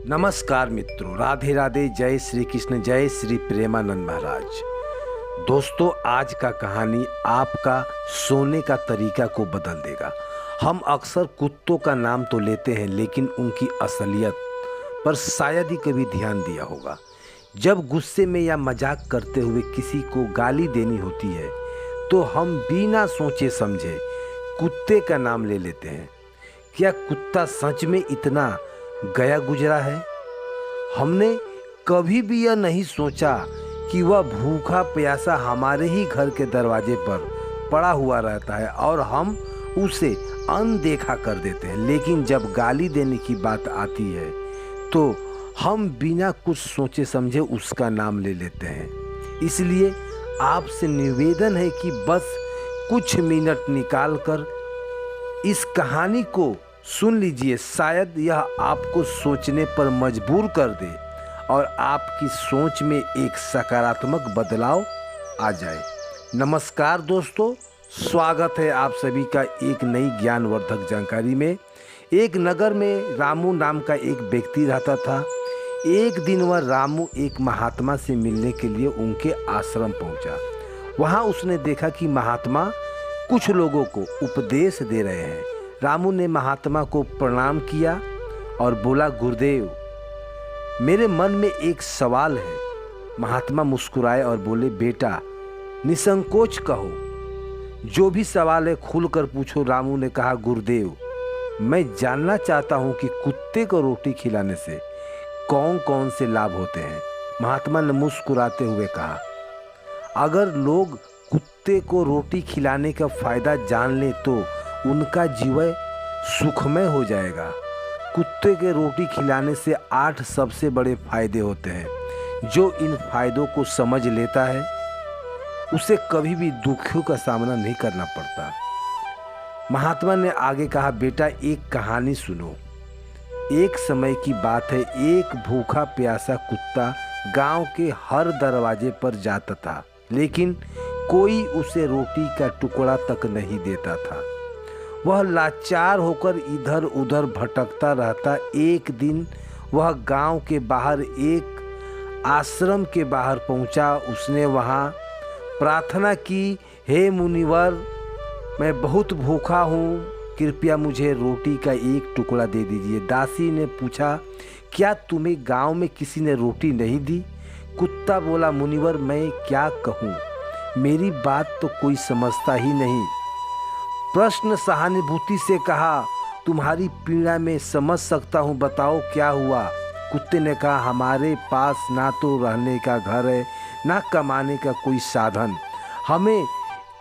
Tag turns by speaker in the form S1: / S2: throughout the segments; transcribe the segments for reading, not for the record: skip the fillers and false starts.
S1: नमस्कार मित्रों, राधे राधे, जय श्री कृष्ण, जय श्री प्रेमानंद महाराज। दोस्तों, आज का कहानी आपका सोने का तरीका को बदल देगा। हम अक्सर कुत्तों का नाम तो लेते हैं, लेकिन उनकी असलियत पर शायद ही कभी ध्यान दिया होगा। जब गुस्से में या मजाक करते हुए किसी को गाली देनी होती है तो हम बिना सोचे समझे कुत्ते का नाम ले लेते हैं। क्या कुत्ता सच में इतना गया गुजरा है? हमने कभी भी यह नहीं सोचा कि वह भूखा प्यासा हमारे ही घर के दरवाजे पर पड़ा हुआ रहता है और हम उसे अनदेखा कर देते हैं। लेकिन जब गाली देने की बात आती है तो हम बिना कुछ सोचे समझे उसका नाम ले लेते हैं। इसलिए आपसे निवेदन है कि बस कुछ मिनट निकालकर इस कहानी को सुन लीजिए। शायद यह आपको सोचने पर मजबूर कर दे और आपकी सोच में एक सकारात्मक बदलाव आ जाए। नमस्कार दोस्तों, स्वागत है आप सभी का एक नई ज्ञानवर्धक जानकारी में। एक नगर में रामू नाम का एक व्यक्ति रहता था। एक दिन वह रामू एक महात्मा से मिलने के लिए उनके आश्रम पहुंचा। वहां उसने देखा कि महात्मा कुछ लोगों को उपदेश दे रहे हैं। रामू ने महात्मा को प्रणाम किया और बोला, गुरुदेव, मेरे मन में एक सवाल है। महात्मा मुस्कुराए और बोले, बेटा, निसंकोच कहो, जो भी सवाल है खुलकर पूछो। रामू ने कहा, गुरुदेव, मैं जानना चाहता हूं कि कुत्ते को रोटी खिलाने से कौन कौन से लाभ होते हैं। महात्मा ने मुस्कुराते हुए कहा, अगर लोग कुत्ते को रोटी खिलाने का फायदा जान ले तो उनका जीवन सुखमय हो जाएगा। कुत्ते के रोटी खिलाने से 8 सबसे बड़े फायदे होते हैं। जो इन फायदों को समझ लेता है उसे कभी भी दुखों का सामना नहीं करना पड़ता। महात्मा ने आगे कहा, बेटा, एक कहानी सुनो। एक समय की बात है, एक भूखा प्यासा कुत्ता गांव के हर दरवाजे पर जाता था, लेकिन कोई उसे रोटी का टुकड़ा तक नहीं देता था। वह लाचार होकर इधर उधर भटकता रहता। एक दिन वह गांव के बाहर एक आश्रम के बाहर पहुंचा। उसने वहां प्रार्थना की, हे मुनिवर, मैं बहुत भूखा हूं, कृपया मुझे रोटी का एक टुकड़ा दे दीजिए। दासी ने पूछा, क्या तुम्हें गांव में किसी ने रोटी नहीं दी? कुत्ता बोला, मुनिवर, मैं क्या कहूँ, मेरी बात तो कोई समझता ही नहीं। प्रश्न सहानुभूति से कहा, तुम्हारी पीड़ा में समझ सकता हूँ, बताओ क्या हुआ? कुत्ते ने कहा, हमारे पास ना तो रहने का घर है, ना कमाने का कोई साधन। हमें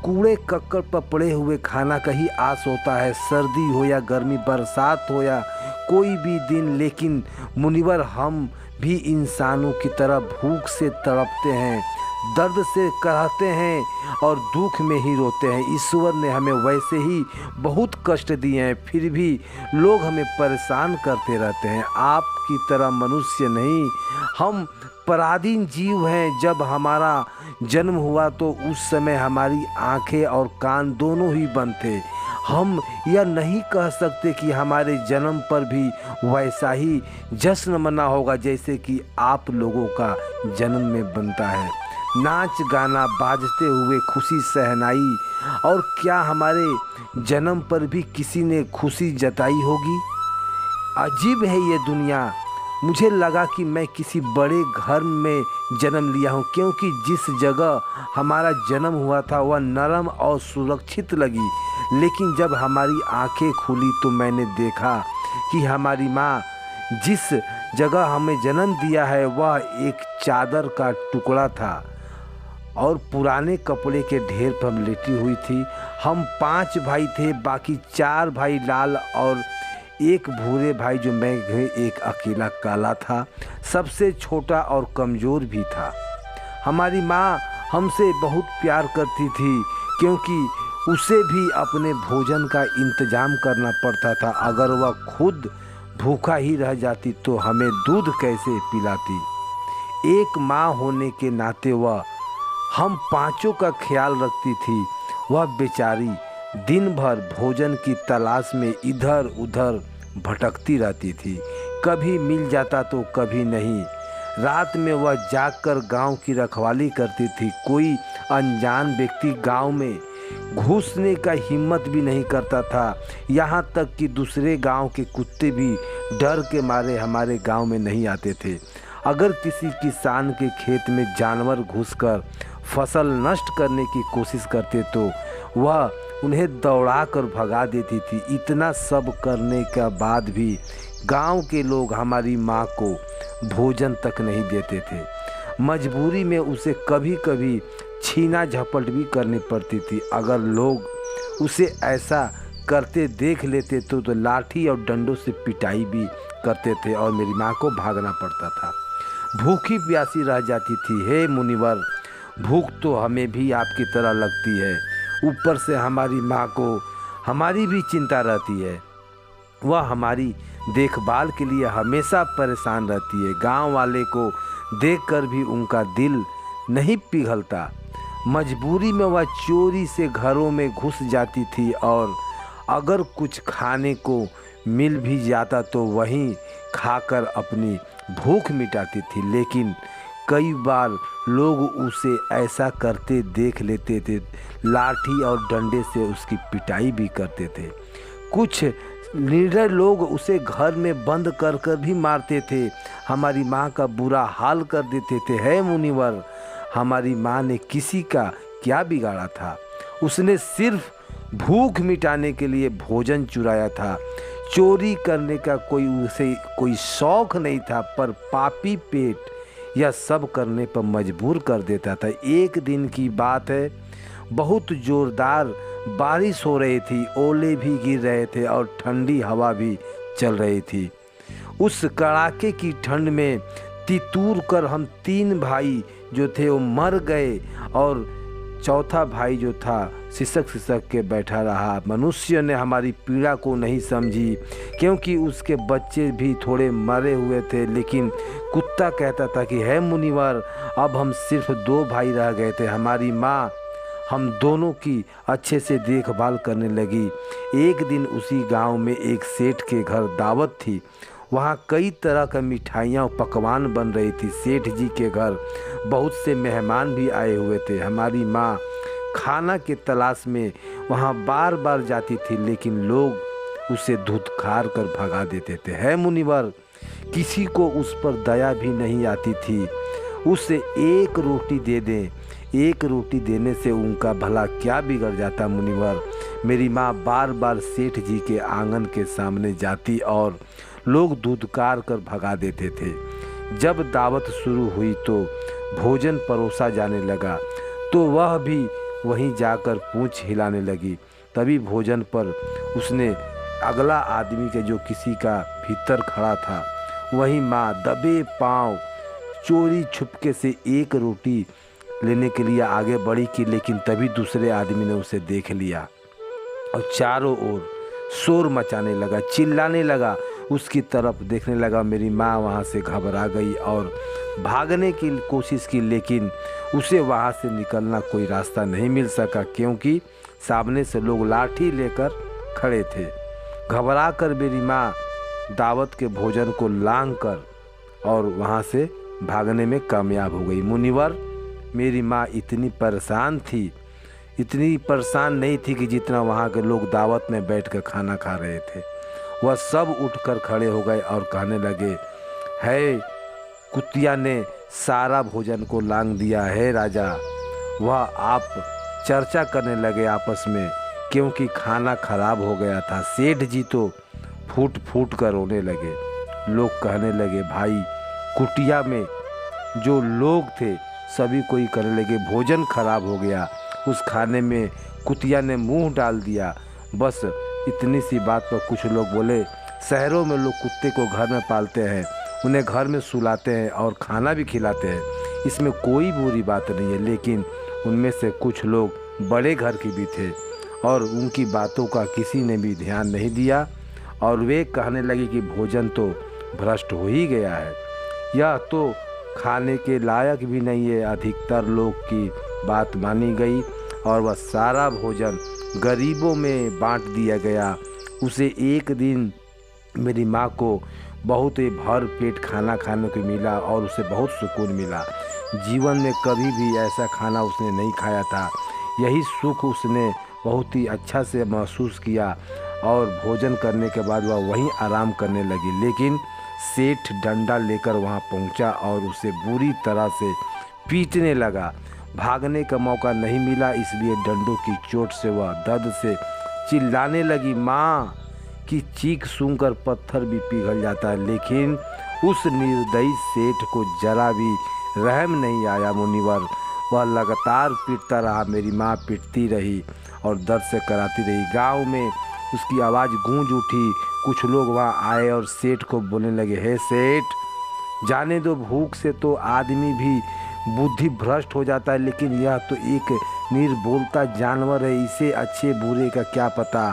S1: कूड़े कक्कड़ पर पड़े हुए खाना का ही आस होता है, सर्दी हो या गर्मी, बरसात हो या कोई भी दिन। लेकिन मुनिवर, हम भी इंसानों की तरह भूख से तड़पते हैं, दर्द से कराहते हैं और दुख में ही रोते हैं। ईश्वर ने हमें वैसे ही बहुत कष्ट दिए हैं, फिर भी लोग हमें परेशान करते रहते हैं। आपकी तरह मनुष्य नहीं, हम पराधीन जीव हैं। जब हमारा जन्म हुआ तो उस समय हमारी आंखें और कान दोनों ही बंद थे। हम यह नहीं कह सकते कि हमारे जन्म पर भी वैसा ही जश्न मना होगा जैसे कि आप लोगों का जन्म में बनता है। नाच गाना बाजते हुए खुशी सहनाई, और क्या हमारे जन्म पर भी किसी ने खुशी जताई होगी? अजीब है ये दुनिया। मुझे लगा कि मैं किसी बड़े घर में जन्म लिया हूँ, क्योंकि जिस जगह हमारा जन्म हुआ था वह नरम और सुरक्षित लगी। लेकिन जब हमारी आंखें खुली तो मैंने देखा कि हमारी माँ जिस जगह हमें जन्म दिया है वह एक चादर का टुकड़ा था और पुराने कपड़े के ढेर पर लेटी हुई थी। हम 5 भाई थे, बाकी 4 भाई लाल और एक भूरे भाई जो मैं एक अकेला काला था। सबसे छोटा और कमज़ोर भी था। हमारी माँ हमसे बहुत प्यार करती थी, क्योंकि उसे भी अपने भोजन का इंतजाम करना पड़ता था। अगर वह खुद भूखा ही रह जाती तो हमें दूध कैसे पिलाती? एक माँ होने के नाते वह हम 5 का ख्याल रखती थी। वह बेचारी दिन भर भोजन की तलाश में इधर उधर भटकती रहती थी। कभी मिल जाता तो कभी नहीं। रात में वह जागकर गांव की रखवाली करती थी। कोई अनजान व्यक्ति गांव में घुसने का हिम्मत भी नहीं करता था। यहाँ तक कि दूसरे गांव के कुत्ते भी डर के मारे हमारे गांव में नहीं आते थे। अगर किसी किसान के खेत में जानवर घुसकर फसल नष्ट करने की कोशिश करते तो वह उन्हें दौड़ाकर भगा देती थी। इतना सब करने के बाद भी गांव के लोग हमारी माँ को भोजन तक नहीं देते थे। मजबूरी में उसे कभी कभी छीना झपट भी करनी पड़ती थी। अगर लोग उसे ऐसा करते देख लेते तो लाठी और डंडों से पिटाई भी करते थे और मेरी माँ को भागना पड़ता था। भूखी प्यासी रह जाती थी। हे मुनिवर, भूख तो हमें भी आपकी तरह लगती है। ऊपर से हमारी माँ को हमारी भी चिंता रहती है। वह हमारी देखभाल के लिए हमेशा परेशान रहती है। गांव वाले को देखकर भी उनका दिल नहीं पिघलता। मजबूरी में वह चोरी से घरों में घुस जाती थी और अगर कुछ खाने को मिल भी जाता तो वहीं खाकर अपनी भूख मिटाती थी। लेकिन कई बार लोग उसे ऐसा करते देख लेते थे, लाठी और डंडे से उसकी पिटाई भी करते थे। कुछ निर्दय लोग उसे घर में बंद कर कर भी मारते थे। हमारी माँ का बुरा हाल कर देते थे। है मुनिवर, हमारी माँ ने किसी का क्या बिगाड़ा था? उसने सिर्फ भूख मिटाने के लिए भोजन चुराया था। चोरी करने का उसे कोई शौक नहीं था, पर पापी पेट यह सब करने पर मजबूर कर देता था। एक दिन की बात है, बहुत ज़ोरदार बारिश हो रही थी, ओले भी गिर रहे थे और ठंडी हवा भी चल रही थी। उस कड़ाके की ठंड में तितूर कर हम 3 भाई जो थे वो मर गए और चौथा भाई जो था सिसक सिसक के बैठा रहा। मनुष्य ने हमारी पीड़ा को नहीं समझी, क्योंकि उसके बच्चे भी थोड़े मरे हुए थे। लेकिन कुत्ता कहता था कि है मुनिवर, अब हम सिर्फ 2 भाई रह गए थे। हमारी माँ हम दोनों की अच्छे से देखभाल करने लगी। एक दिन उसी गांव में एक सेठ के घर दावत थी। वहाँ कई तरह का मिठाइयाँ और पकवान बन रही थी। सेठ जी के घर बहुत से मेहमान भी आए हुए थे। हमारी माँ खाना के तलाश में वहाँ बार बार जाती थी, लेकिन लोग उसे धुतकार कर भगा देते थे। है मुनिवर, किसी को उस पर दया भी नहीं आती थी। उसे एक रोटी दे दें, एक रोटी देने से उनका भला क्या बिगड़ जाता मुनिवर। मेरी माँ बार बार सेठ जी के आंगन के सामने जाती और लोग धुतकार कर भगा देते थे। जब दावत शुरू हुई तो भोजन परोसा जाने लगा तो वह भी वहीं जाकर पूंछ हिलाने लगी। तभी भोजन पर उसने अगला आदमी के जो किसी का भीतर खड़ा था, वहीं माँ दबे पांव चोरी छुपके से एक रोटी लेने के लिए आगे बढ़ी कि लेकिन तभी दूसरे आदमी ने उसे देख लिया और चारों ओर शोर मचाने लगा, चिल्लाने लगा, उसकी तरफ देखने लगा। मेरी माँ वहाँ से घबरा गई और भागने की कोशिश की, लेकिन उसे वहाँ से निकलना कोई रास्ता नहीं मिल सका, क्योंकि सामने से लोग लाठी लेकर खड़े थे। घबरा कर मेरी माँ दावत के भोजन को लांघ कर और वहाँ से भागने में कामयाब हो गई। मुनिवर, मेरी माँ इतनी परेशान थी, इतनी परेशान नहीं थी कि जितना वहाँ के लोग दावत में बैठकर खाना खा रहे थे। वह सब उठकर खड़े हो गए और कहने लगे, है कुतिया ने सारा भोजन को लांघ दिया है राजा। वह आप चर्चा करने लगे आपस में, क्योंकि खाना खराब हो गया था। सेठ जी तो फूट फूट कर रोने लगे। लोग कहने लगे, भाई कुटिया में जो लोग थे सभी कोई कहने लगे भोजन खराब हो गया, उस खाने में कुतिया ने मुंह डाल दिया। बस इतनी सी बात पर कुछ लोग बोले, शहरों में लोग कुत्ते को घर में पालते हैं, उन्हें घर में सुलाते हैं और खाना भी खिलाते हैं, इसमें कोई बुरी बात नहीं है। लेकिन उनमें से कुछ लोग बड़े घर के भी थे और उनकी बातों का किसी ने भी ध्यान नहीं दिया और वे कहने लगे कि भोजन तो भ्रष्ट हो ही गया है, यह तो खाने के लायक भी नहीं है। अधिकतर लोग की बात मानी गई और वह सारा भोजन गरीबों में बांट दिया गया। उसे एक दिन मेरी माँ को बहुत ही भर पेट खाना खाने को मिला और उसे बहुत सुकून मिला। जीवन में कभी भी ऐसा खाना उसने नहीं खाया था। यही सुख उसने बहुत ही अच्छा से महसूस किया और भोजन करने के बाद वह वहीं आराम करने लगी। लेकिन सेठ डंडा लेकर वहां पहुंचा और उसे बुरी तरह से पीटने लगा। भागने का मौका नहीं मिला, इसलिए डंडों की चोट से वह दर्द से चिल्लाने लगी। माँ की चीख सुनकर पत्थर भी पिघल जाता है, लेकिन उस निर्दयी सेठ को जरा भी रहम नहीं आया। मुनिवर, वह लगातार पीटता रहा। मेरी माँ पीटती रही और दर्द से कराती रही। गांव में उसकी आवाज़ गूंज उठी। कुछ लोग वहां आए और सेठ को बोलने लगे, हे सेठ, जाने दो, भूख से तो आदमी भी बुद्धि भ्रष्ट हो जाता है, लेकिन यह तो एक निर्बोलता जानवर है, इसे अच्छे बुरे का क्या पता।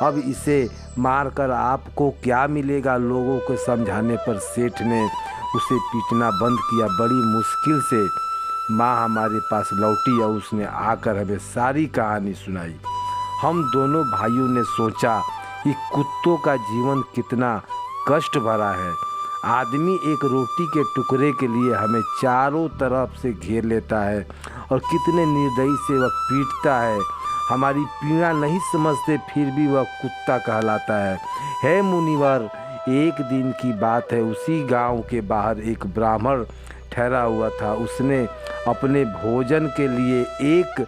S1: अब इसे मारकर आपको क्या मिलेगा। लोगों को समझाने पर सेठ ने उसे पीटना बंद किया। बड़ी मुश्किल से माँ हमारे पास लौटी और उसने आकर हमें सारी कहानी सुनाई। हम दोनों भाइयों ने सोचा कि कुत्तों का जीवन कितना कष्ट भरा है। आदमी एक रोटी के टुकड़े के लिए हमें चारों तरफ से घेर लेता है और कितने निर्दयी से वह पीटता है। हमारी पीड़ा नहीं समझते, फिर भी वह कुत्ता कहलाता है। हे मुनिवर, एक दिन की बात है, उसी गांव के बाहर एक ब्राह्मण ठहरा हुआ था। उसने अपने भोजन के लिए एक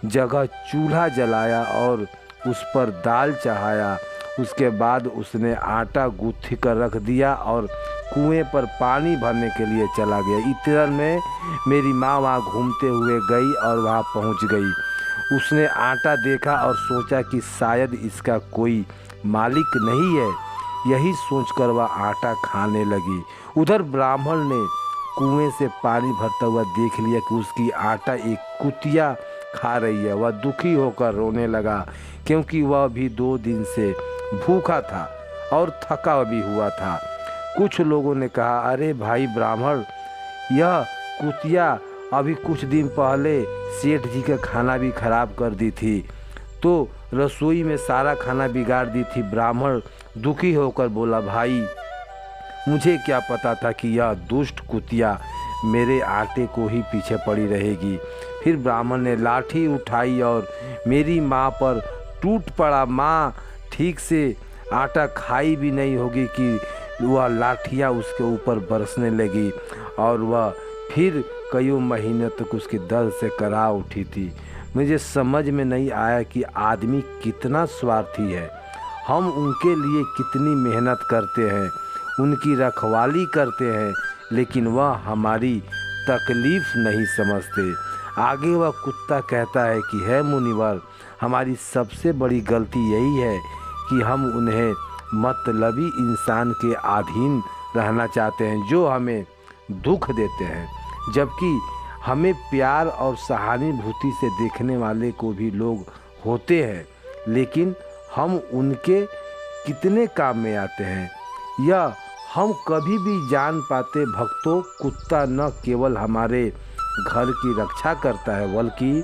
S1: जगह चूल्हा जलाया और उस पर दाल चढ़ाया। उसके बाद उसने आटा गूँथ कर रख दिया और कुएं पर पानी भरने के लिए चला गया। इतने में मेरी माँ वहाँ घूमते हुए गई और वहाँ पहुँच गई। उसने आटा देखा और सोचा कि शायद इसका कोई मालिक नहीं है। यही सोचकर वह आटा खाने लगी। उधर ब्राह्मण ने कुएं से पानी भरता हुआ देख लिया कि उसकी आटा एक कुतिया खा रही है। वह दुखी होकर रोने लगा, क्योंकि वह भी 2 दिन से भूखा था और थका भी हुआ था। कुछ लोगों ने कहा, अरे भाई ब्राह्मण, यह कुतिया अभी कुछ दिन पहले सेठ जी का खाना भी खराब कर दी थी, तो रसोई में सारा खाना बिगाड़ दी थी। ब्राह्मण दुखी होकर बोला, भाई मुझे क्या पता था कि यह दुष्ट कुतिया मेरे आटे को ही पीछे पड़ी रहेगी। फिर ब्राह्मण ने लाठी उठाई और मेरी माँ पर टूट पड़ा। माँ ठीक से आटा खाई भी नहीं होगी कि वह लाठियाँ उसके ऊपर बरसने लगी और वह फिर कई महीने तक उसके दर्द से करा उठी थी। मुझे समझ में नहीं आया कि आदमी कितना स्वार्थी है। हम उनके लिए कितनी मेहनत करते हैं, उनकी रखवाली करते हैं, लेकिन वह हमारी तकलीफ़ नहीं समझते। आगे वह कुत्ता कहता है कि हे मुनिवर, हमारी सबसे बड़ी गलती यही है कि हम उन्हें मतलबी इंसान के अधीन रहना चाहते हैं, जो हमें दुख देते हैं, जबकि हमें प्यार और सहानुभूति से देखने वाले को भी लोग होते हैं, लेकिन हम उनके कितने काम में आते हैं यह हम कभी भी जान पाते। भक्तों, कुत्ता न केवल हमारे घर की रक्षा करता है, बल्कि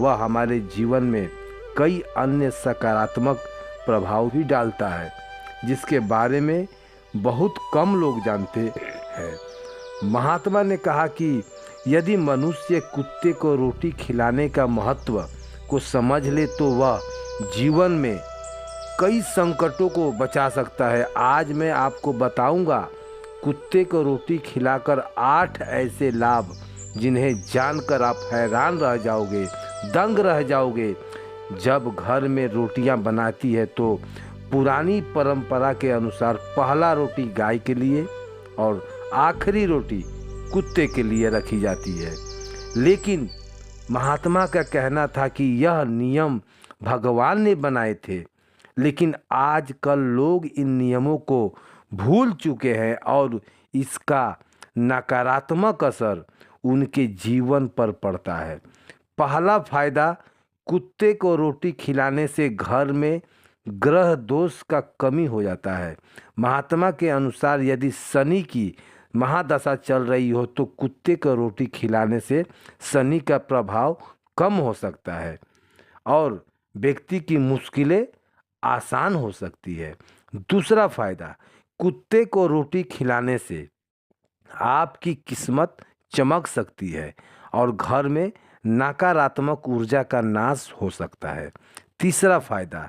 S1: वह हमारे जीवन में कई अन्य सकारात्मक प्रभाव भी डालता है, जिसके बारे में बहुत कम लोग जानते हैं। महात्मा ने कहा कि यदि मनुष्य कुत्ते को रोटी खिलाने का महत्व को समझ ले तो वह जीवन में कई संकटों को बचा सकता है। आज मैं आपको बताऊंगा कुत्ते को रोटी खिलाकर 8 ऐसे लाभ जिन्हें जानकर आप हैरान रह जाओगे, दंग रह जाओगे। जब घर में रोटियां बनाती है तो पुरानी परंपरा के अनुसार पहला रोटी गाय के लिए और आखिरी रोटी कुत्ते के लिए रखी जाती है। लेकिन महात्मा का कहना था कि यह नियम भगवान ने बनाए थे, लेकिन आजकल लोग इन नियमों को भूल चुके हैं और इसका नकारात्मक असर उनके जीवन पर पड़ता है। पहला फायदा, कुत्ते को रोटी खिलाने से घर में ग्रह दोष का कमी हो जाता है। महात्मा के अनुसार यदि शनि की महादशा चल रही हो तो कुत्ते को रोटी खिलाने से शनि का प्रभाव कम हो सकता है और व्यक्ति की मुश्किलें आसान हो सकती है। दूसरा फायदा, कुत्ते को रोटी खिलाने से आपकी किस्मत चमक सकती है और घर में नकारात्मक ऊर्जा का नाश हो सकता है। तीसरा फायदा,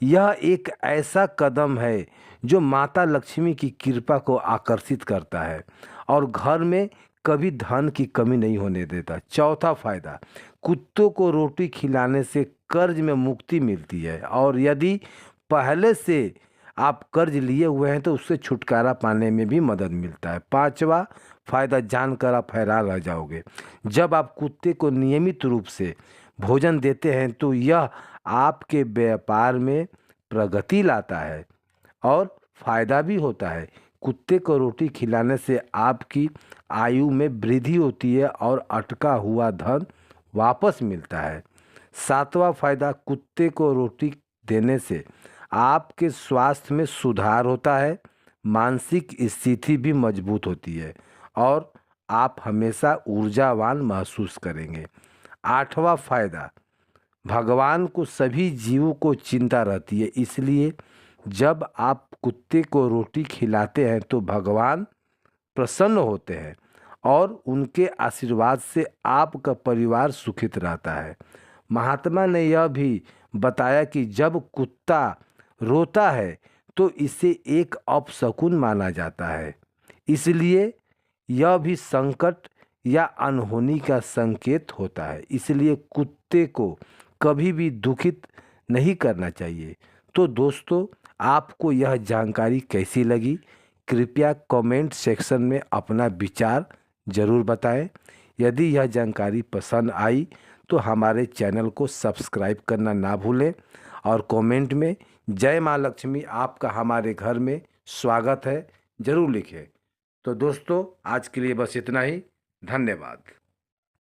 S1: यह एक ऐसा कदम है जो माता लक्ष्मी की कृपा को आकर्षित करता है और घर में कभी धन की कमी नहीं होने देता। चौथा फायदा, कुत्तों को रोटी खिलाने से कर्ज में मुक्ति मिलती है और यदि पहले से आप कर्ज लिए हुए हैं तो उससे छुटकारा पाने में भी मदद मिलता है। पांचवा फायदा जानकर आप हैरान रह जाओगे। जब आप कुत्ते को नियमित रूप से भोजन देते हैं तो यह आपके व्यापार में प्रगति लाता है और फायदा भी होता है। कुत्ते को रोटी खिलाने से आपकी आयु में वृद्धि होती है और अटका हुआ धन वापस मिलता है। सातवां फायदा, कुत्ते को रोटी देने से आपके स्वास्थ्य में सुधार होता है, मानसिक स्थिति भी मजबूत होती है और आप हमेशा ऊर्जावान महसूस करेंगे। आठवां फायदा, भगवान को सभी जीवों को चिंता रहती है, इसलिए जब आप कुत्ते को रोटी खिलाते हैं तो भगवान प्रसन्न होते हैं और उनके आशीर्वाद से आपका परिवार सुखित रहता है। महात्मा ने यह भी बताया कि जब कुत्ता रोता है तो इसे एक अपशकुन माना जाता है, इसलिए यह भी संकट या अनहोनी का संकेत होता है, इसलिए कुत्ते को कभी भी दुखित नहीं करना चाहिए। तो दोस्तों, आपको यह जानकारी कैसी लगी? कृपया कमेंट सेक्शन में अपना विचार ज़रूर बताएं। यदि यह जानकारी पसंद आई तो हमारे चैनल को सब्सक्राइब करना ना भूलें और कमेंट में जय माँ लक्ष्मी, आपका हमारे घर में स्वागत है ज़रूर लिखें। तो दोस्तों, आज के लिए बस इतना ही। धन्यवाद।